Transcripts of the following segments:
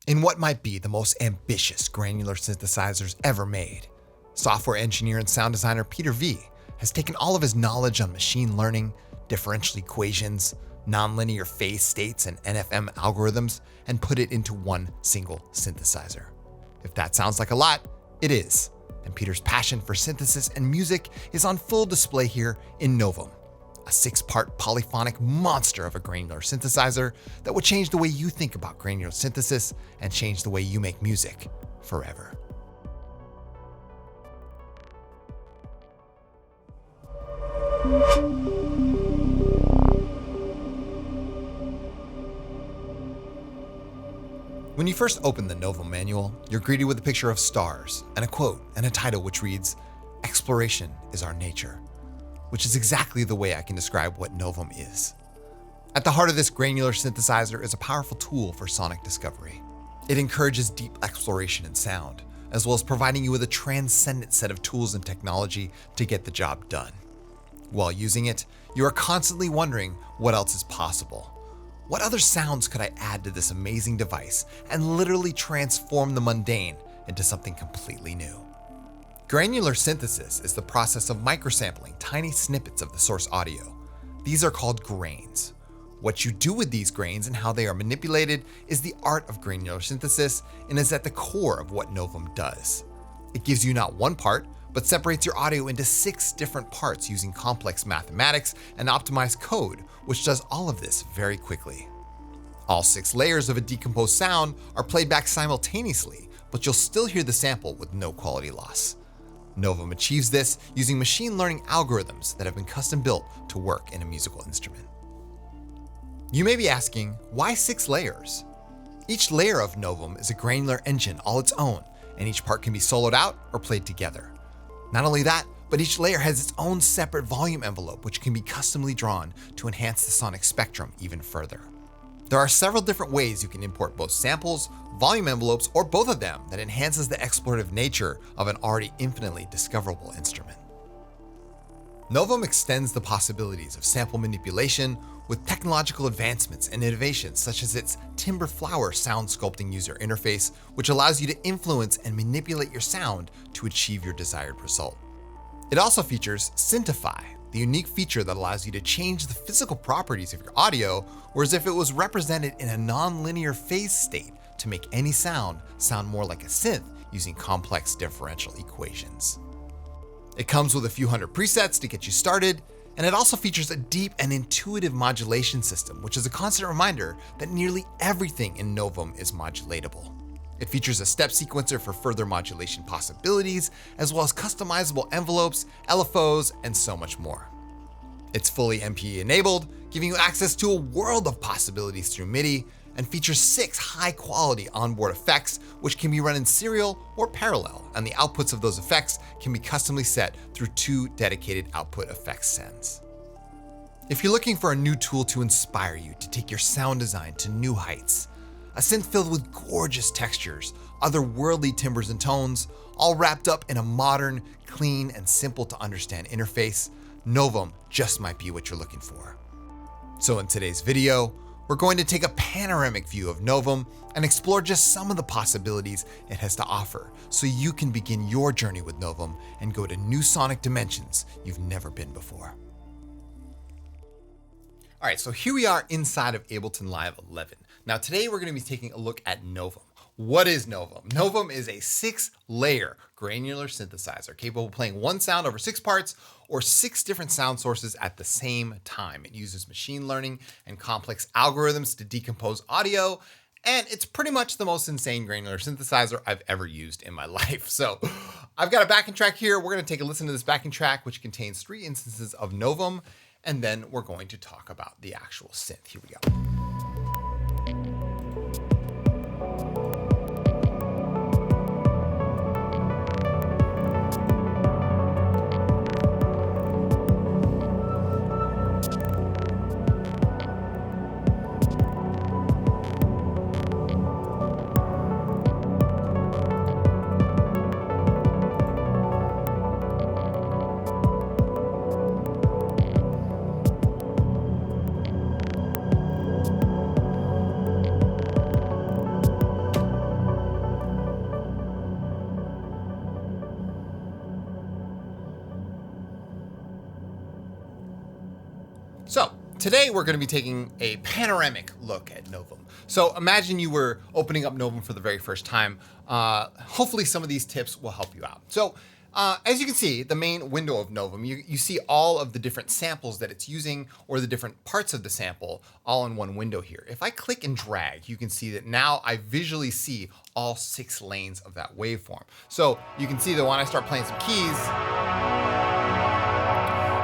In what might be the most ambitious granular synthesizers ever made, software engineer and sound designer Peter V has taken all of his knowledge on machine learning, differential equations, nonlinear phase states, and NFM algorithms and put it into one single synthesizer. If that sounds like a lot, it is. And Peter's passion for synthesis and music is on full display here in NOVUM, a 6-part polyphonic monster of a granular synthesizer that would change the way you think about granular synthesis and change the way you make music forever. When you first open the NOVUM manual, you're greeted with a picture of stars and a quote and a title which reads, "Exploration is our nature," which is exactly the way I can describe what NOVUM is. At the heart of this granular synthesizer is a powerful tool for sonic discovery. It encourages deep exploration in sound, as well as providing you with a transcendent set of tools and technology to get the job done. While using it, you are constantly wondering what else is possible. What other sounds could I add to this amazing device and literally transform the mundane into something completely new? Granular synthesis is the process of microsampling tiny snippets of the source audio. These are called grains. What you do with these grains and how they are manipulated is the art of granular synthesis and is at the core of what NOVUM does. It gives you not one part, but separates your audio into 6 different parts using complex mathematics and optimized code, which does all of this very quickly. All 6 layers of a decomposed sound are played back simultaneously, but you'll still hear the sample with no quality loss. NOVUM achieves this using machine learning algorithms that have been custom built to work in a musical instrument. You may be asking, why 6 layers? Each layer of NOVUM is a granular engine all its own, and each part can be soloed out or played together. Not only that, but each layer has its own separate volume envelope which can be customly drawn to enhance the sonic spectrum even further. There are several different ways you can import both samples, volume envelopes, or both of them that enhances the explorative nature of an already infinitely discoverable instrument. NOVUM extends the possibilities of sample manipulation with technological advancements and innovations such as its Timbre Flower sound sculpting user interface, which allows you to influence and manipulate your sound to achieve your desired result. It also features Syntify, the unique feature that allows you to change the physical properties of your audio, or as if it was represented in a non-linear phase state to make any sound more like a synth using complex differential equations. It comes with a few hundred presets to get you started, and it also features a deep and intuitive modulation system, which is a constant reminder that nearly everything in NOVUM is modulatable. It features a step sequencer for further modulation possibilities, as well as customizable envelopes, LFOs, and so much more. It's fully MPE enabled, giving you access to a world of possibilities through MIDI, and features 6 high-quality onboard effects, which can be run in serial or parallel, and the outputs of those effects can be customly set through 2 dedicated output effects sends. If you're looking for a new tool to inspire you to take your sound design to new heights, a synth filled with gorgeous textures, otherworldly timbres and tones, all wrapped up in a modern, clean, and simple to understand interface, NOVUM just might be what you're looking for. So in today's video, we're going to take a panoramic view of NOVUM and explore just some of the possibilities it has to offer so you can begin your journey with NOVUM and go to new sonic dimensions you've never been before. All right, so here we are inside of Ableton Live 11. Now today we're going to be taking a look at NOVUM. What is NOVUM? NOVUM is a 6-layer granular synthesizer capable of playing one sound over 6 parts or 6 different sound sources at the same time. It uses machine learning and complex algorithms to decompose audio, and it's pretty much the most insane granular synthesizer I've ever used in my life. So I've got a backing track here. We're going to take a listen to this backing track, which contains 3 instances of NOVUM, and then we're going to talk about the actual synth. Here we go. Today we're going to be taking a panoramic look at NOVUM. So imagine you were opening up NOVUM for the very first time. Hopefully some of these tips will help you out. So as you can see, the main window of NOVUM, you see all of the different samples that it's using or the different parts of the sample all in one window here. If I click and drag, you can see that now I visually see all 6 lanes of that waveform. So you can see that when I start playing some keys,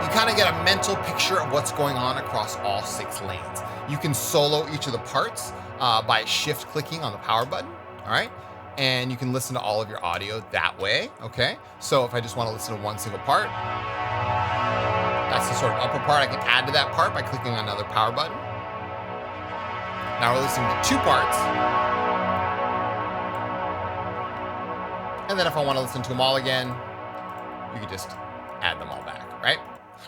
you kind of get a mental picture of what's going on across all 6 lanes. You can solo each of the parts by shift clicking on the power button, all right? And you can listen to all of your audio that way, okay? So if I just want to listen to one single part, that's the sort of upper part. I can add to that part by clicking on another power button. Now we're listening to 2 parts. And then if I want to listen to them all again, you can just add them all back, right?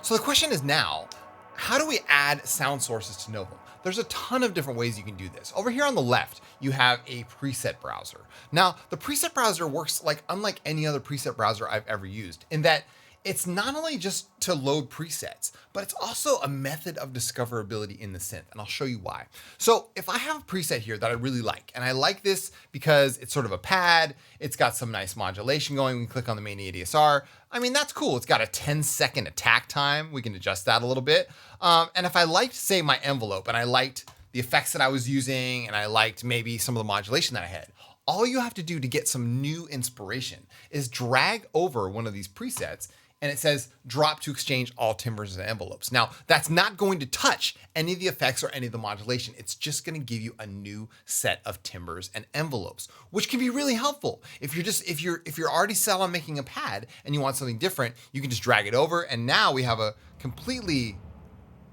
So the question is now, how do we add sound sources to NOVUM? There's a ton of different ways you can do this. Over here on the left, you have a preset browser. Now, the preset browser works unlike any other preset browser I've ever used in that it's not only just to load presets, but it's also a method of discoverability in the synth, and I'll show you why. So if I have a preset here that I really like, and I like this because it's sort of a pad, it's got some nice modulation going, we can click on the main ADSR. I mean, that's cool. It's got a 10-second attack time. We can adjust that a little bit. And if I liked, say, my envelope, and I liked the effects that I was using, and I liked maybe some of the modulation that I had, all you have to do to get some new inspiration is drag over one of these presets, and it says drop to exchange all timbres and envelopes. Now, that's not going to touch any of the effects or any of the modulation. It's just going to give you a new set of timbres and envelopes, which can be really helpful. If you're already set on making a pad and you want something different, you can just drag it over, and now we have a completely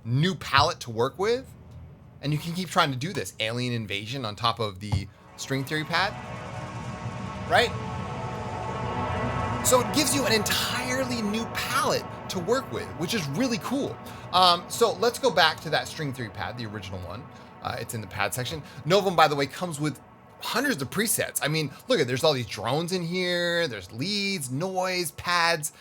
new palette to work with, and you can keep trying to do this. Alien Invasion on top of the string theory pad, right? So it gives you an entirely new palette to work with, which is really cool. So let's go back to that string theory pad, the original one. It's in the pad section. NOVUM, by the way, comes with hundreds of presets. I mean, look there's all these drones in here. There's leads, noise, pads.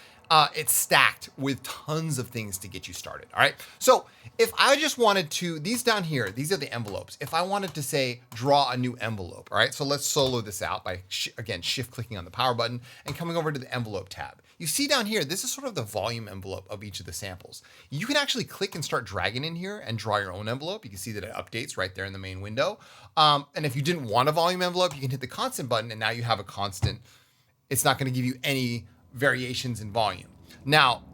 It's stacked with tons of things to get you started, all right? So if I just wanted to, these down here, these are the envelopes. If I wanted to say, draw a new envelope, all right? So let's solo this out by, again, shift clicking on the power button and coming over to the envelope tab. You see down here, this is sort of the volume envelope of each of the samples. You can actually click and start dragging in here and draw your own envelope. You can see that it updates right there in the main window. And if you didn't want a volume envelope, you can hit the constant button and now you have a constant. It's not gonna give you any variations in volume. Now,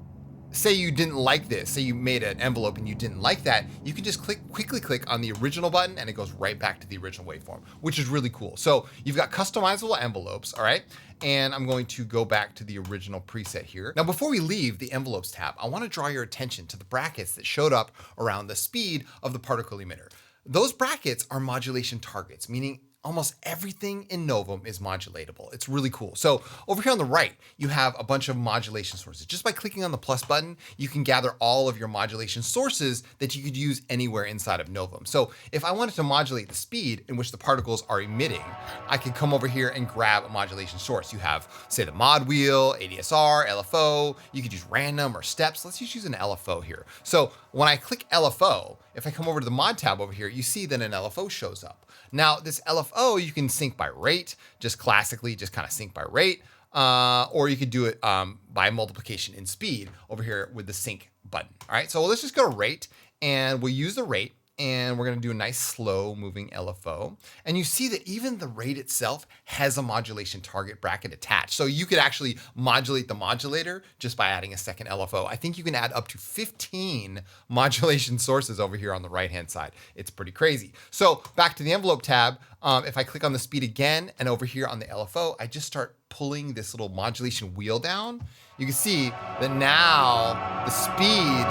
say you didn't like this, say you made an envelope and you didn't like that, you can just quickly click on the original button and it goes right back to the original waveform, which is really cool. So you've got customizable envelopes, all right? And I'm going to go back to the original preset here. Now, before we leave the envelopes tab, I want to draw your attention to the brackets that showed up around the speed of the particle emitter. Those brackets are modulation targets, meaning almost everything in NOVUM is modulatable. It's really cool. So over here on the right, you have a bunch of modulation sources. Just by clicking on the plus button, you can gather all of your modulation sources that you could use anywhere inside of NOVUM. So if I wanted to modulate the speed in which the particles are emitting, I could come over here and grab a modulation source. You have, say, the mod wheel, ADSR, LFO. You could use random or steps. Let's just use an LFO here. So when I click LFO, if I come over to the mod tab over here, you see that an LFO shows up. Now, this LFO, you can sync by rate, just classically, just kind of sync by rate, or you could do it by multiplication in speed over here with the sync button. All right, so let's just go to rate, and we'll use the rate, and we're gonna do a nice slow moving LFO. And you see that even the rate itself has a modulation target bracket attached. So you could actually modulate the modulator just by adding a second LFO. I think you can add up to 15 modulation sources over here on the right-hand side. It's pretty crazy. So back to the envelope tab, if I click on the speed again, and over here on the LFO, I just start pulling this little modulation wheel down. You can see that now the speed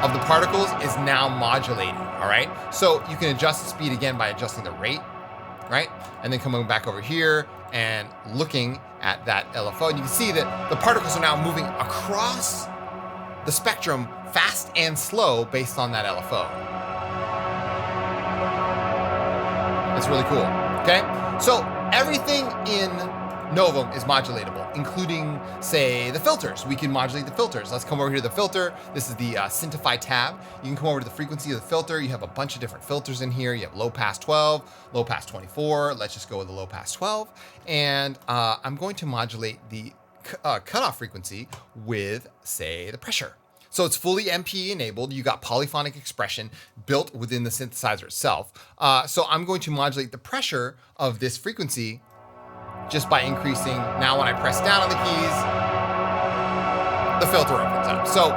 of the particles is now modulating, all right? So you can adjust the speed again by adjusting the rate, right? And then coming back over here and looking at that LFO, and you can see that the particles are now moving across the spectrum fast and slow based on that LFO. It's really cool, okay? So everything in Novum is modulatable, including, say, the filters. We can modulate the filters. Let's come over here to the filter. This is the Syntify tab. You can come over to the frequency of the filter. You have a bunch of different filters in here. You have low pass 12, low pass 24. Let's just go with the low pass 12. And I'm going to modulate the cutoff frequency with, say, the pressure. So it's fully MPE enabled. You got polyphonic expression built within the synthesizer itself. So I'm going to modulate the pressure of this frequency just by increasing. Now when I press down on the keys, the filter opens up. So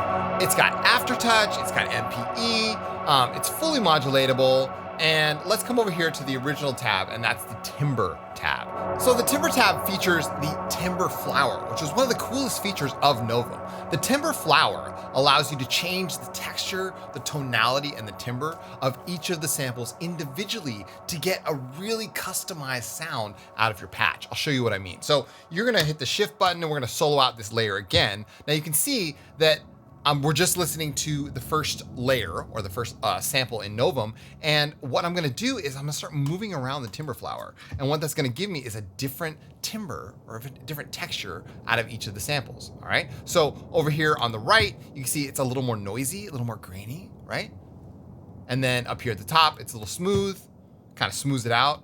it's got aftertouch, it's got MPE, it's fully modulatable. And let's come over here to the original tab, and that's the Timbre tab. So the Timbre tab features the Timbre Flower, which is one of the coolest features of Novum. The Timbre Flower allows you to change the texture, the tonality, and the timbre of each of the samples individually to get a really customized sound out of your patch. I'll show you what I mean. So you're gonna hit the shift button and we're gonna solo out this layer again. Now you can see that we're just listening to the first layer or the first sample in Novum. And what I'm gonna do is I'm gonna start moving around the Timbre Flower. And what that's gonna give me is a different timbre or a different texture out of each of the samples, all right? So over here on the right, you can see it's a little more noisy, a little more grainy, right? And then up here at the top, it's a little smooth, kind of smooths it out.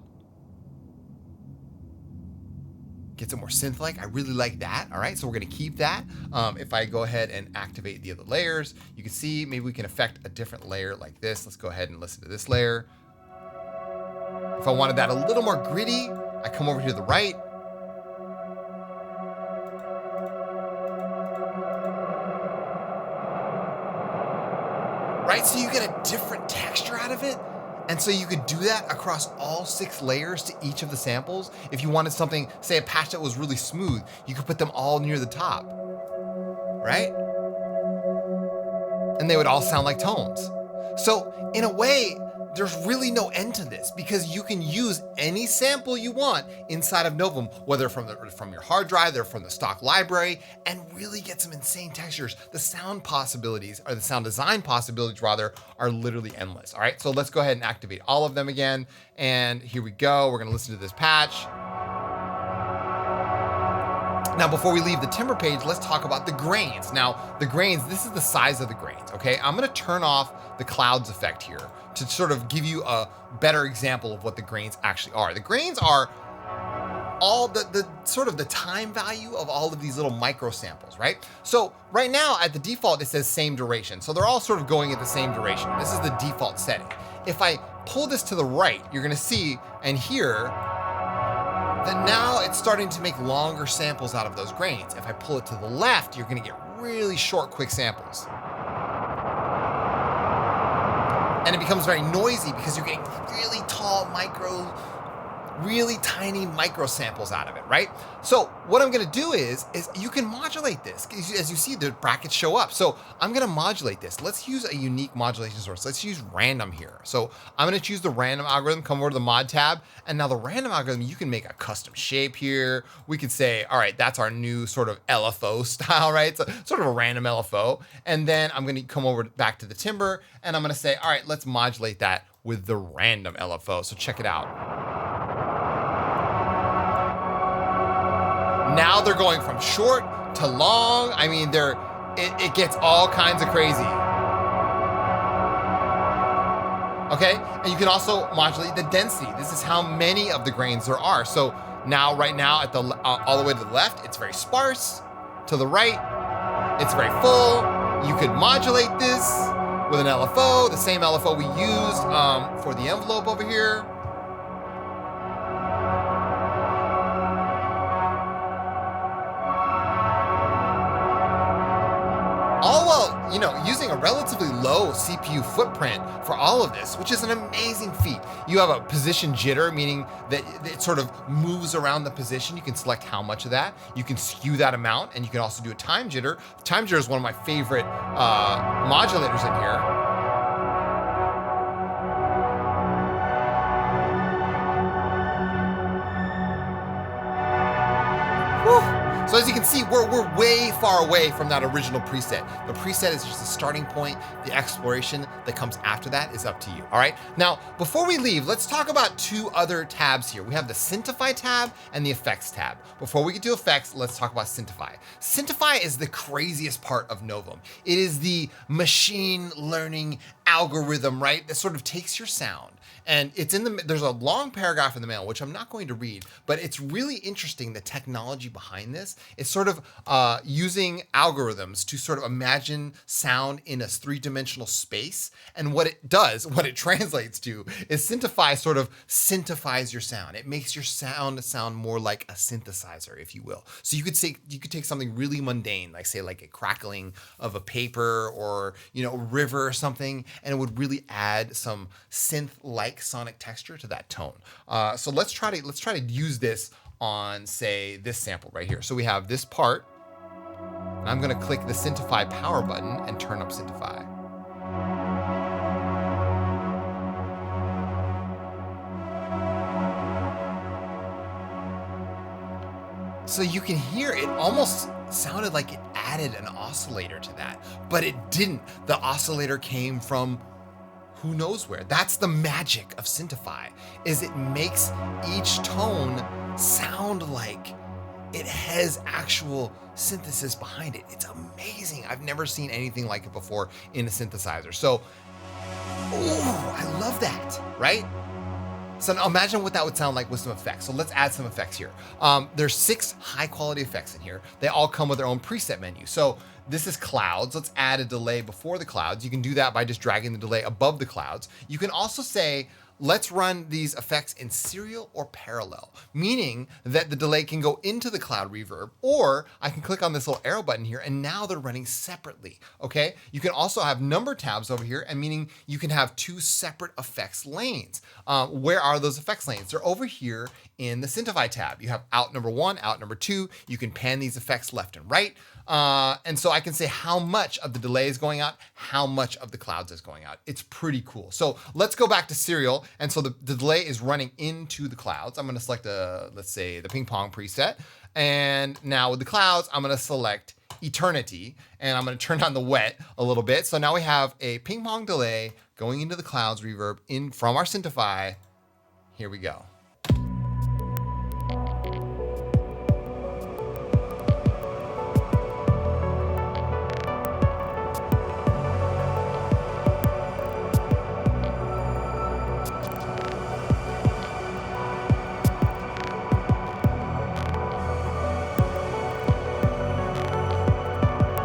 Gets it more synth-like. I really like that. All right, so we're gonna keep that. If I go ahead and activate the other layers, you can see maybe we can affect a different layer like this. Let's go ahead and listen to this layer. If I wanted that a little more gritty, I come over here to the right. Right, so you get a different texture out of it. And so you could do that across all 6 layers to each of the samples. If you wanted something, say a patch that was really smooth, you could put them all near the top, right? And they would all sound like tones. So in a way, there's really no end to this because you can use any sample you want inside of Novum, whether from your hard drive or from the stock library, and really get some insane textures. The sound possibilities, or the sound design possibilities rather, are literally endless. All right, so let's go ahead and activate all of them again. And here we go, we're gonna listen to this patch. Now, before we leave the timbre page, let's talk about the grains. Now, the grains, this is the size of the grains, okay? I'm gonna turn off the clouds effect here to sort of give you a better example of what the grains actually are. The grains are all the sort of the time value of all of these little micro samples, right? So right now at the default, it says same duration. So they're all sort of going at the same duration. This is the default setting. If I pull this to the right, you're gonna see and hear that now it's starting to make longer samples out of those grains. If I pull it to the left, you're gonna get really short, quick samples. And it becomes very noisy because you're getting really tall really tiny micro samples out of it, right? So what I'm gonna do is you can modulate this. As you see, the brackets show up. So I'm gonna modulate this. Let's use a unique modulation source. Let's use random here. So I'm gonna choose the random algorithm, come over to the mod tab. And now the random algorithm, you can make a custom shape here. We could say, all right, that's our new sort of LFO style, right? So sort of a random LFO. And then I'm gonna come over back to the timbre and I'm gonna say, all right, let's modulate that with the random LFO. So check it out. Now they're going from short to long. I mean, it gets all kinds of crazy. Okay, and you can also modulate the density. This is how many of the grains there are. So now, right now, at the all the way to the left, it's very sparse. To the right, it's very full. You could modulate this with an LFO, the same LFO we used for the envelope over here. All while, using a relatively low CPU footprint for all of this, which is an amazing feat. You have a position jitter, meaning that it sort of moves around the position. You can select how much of that. You can skew that amount, and you can also do a time jitter. Time jitter is one of my favorite modulators in here. Whew. So as you can see, we're way far away from that original preset. The preset is just the starting point. The exploration that comes after that is up to you, all right? Now, before we leave, let's talk about two other tabs here. We have the Syntify tab and the Effects tab. Before we get to Effects, let's talk about Syntify. Syntify is the craziest part of NOVUM. It is the machine learning algorithm, right? That sort of takes your sound. And it's there's a long paragraph in the mail, which I'm not going to read, but it's really interesting, the technology behind this. It's sort of using algorithms to sort of imagine sound in a three-dimensional space. And what it does, what it translates to, is Syntify sort of synthesifies your sound. It makes your sound sound more like a synthesizer, if you will. So you could take something really mundane, like say like a crackling of a paper or, you know, a river or something, and it would really add some synth-like sonic texture to that tone. So let's try to use this on, say, this sample right here. So we have this part, and I'm gonna click the Syntify power button and turn up Syntify. So you can hear it almost sounded like it added an oscillator to that, but it didn't. The oscillator came from who knows where. That's the magic of Syntify, is it makes each tone sound like it has actual synthesis behind it. It's amazing. I've never seen anything like it before in a synthesizer. So, ooh, I love that, right? So now imagine what that would sound like with some effects. So let's add some effects here. There's 6 high quality effects in here. They all come with their own preset menu. So this is clouds. Let's add a delay before the clouds. You can do that by just dragging the delay above the clouds. You can also say, let's run these effects in serial or parallel, meaning that the delay can go into the cloud reverb, or I can click on this little arrow button here and now they're running separately, okay? You can also have number tabs over here, and meaning you can have 2 separate effects lanes. Where are those effects lanes? They're over here in the Syntify tab. You have out number 1, out number 2. You can pan these effects left and right. And so I can say how much of the delay is going out, how much of the clouds is going out. It's pretty cool. So let's go back to serial. And so the delay is running into the clouds. I'm going to select let's say the ping pong preset. And now with the clouds, I'm going to select eternity, and I'm going to turn on the wet a little bit. So now we have a ping pong delay going into the clouds reverb in from our Syntify. Here we go.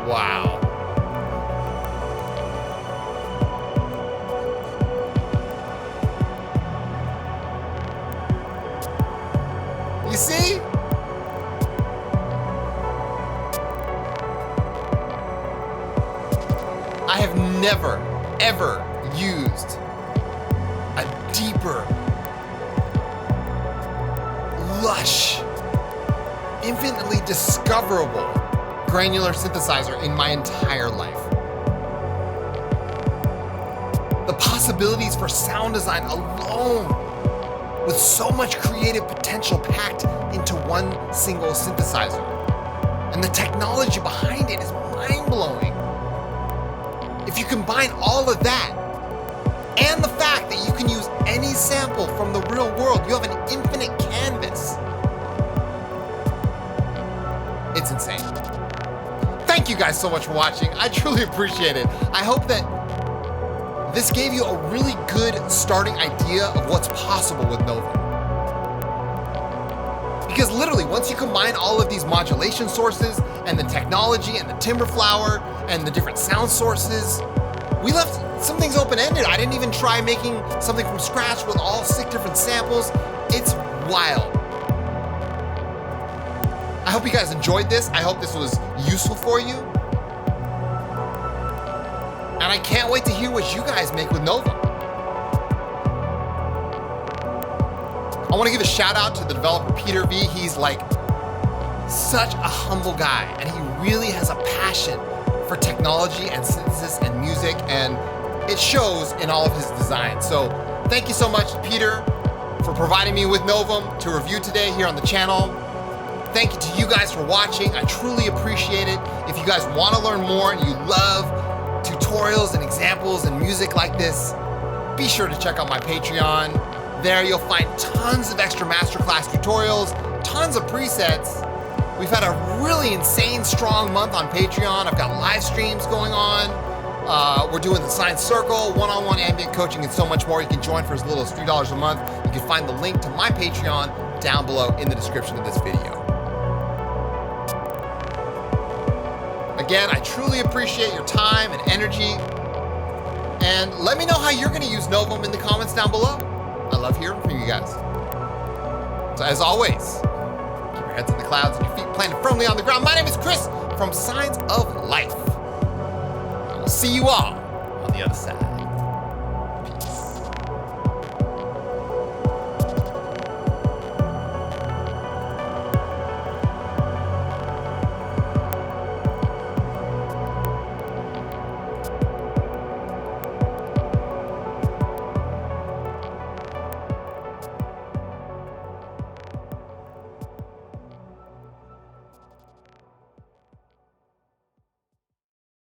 Wow. You see? I have never, ever used a deeper, lush, infinitely discoverable granular synthesizer in my entire life. The possibilities for sound design alone, with so much creative potential packed into one single synthesizer. And the technology behind it is mind-blowing. If you combine all of that and the fact that you can use any sample from the real world, you have an infinite canvas. It's insane. Thank you guys so much for watching. I truly appreciate it. I hope that this gave you a really good starting idea of what's possible with NOVUM. Because literally, once you combine all of these modulation sources and the technology and the Timbre Flower and the different sound sources, we left some things open-ended. I didn't even try making something from scratch with all 6 different samples. It's wild. I hope you guys enjoyed this. I hope this was useful for you. And I can't wait to hear what you guys make with NOVUM. I want to give a shout out to the developer Peter V. He's like such a humble guy, and he really has a passion for technology and synthesis and music, and it shows in all of his designs. So thank you so much, Peter, for providing me with NOVUM to review today here on the channel. Thank you to you guys for watching. I truly appreciate it. If you guys want to learn more and you love tutorials and examples and music like this, be sure to check out my Patreon. There you'll find tons of extra masterclass tutorials, tons of presets. We've had a really insane, strong month on Patreon. I've got live streams going on. We're doing the Science Circle, one-on-one ambient coaching, and so much more. You can join for as little as $3 a month. You can find the link to my Patreon down below in the description of this video. Again, I truly appreciate your time and energy. And let me know how you're going to use NOVUM in the comments down below. I love hearing from you guys. So as always, keep your heads in the clouds and your feet planted firmly on the ground. My name is Chris from Signs of Life. I will see you all on the other side.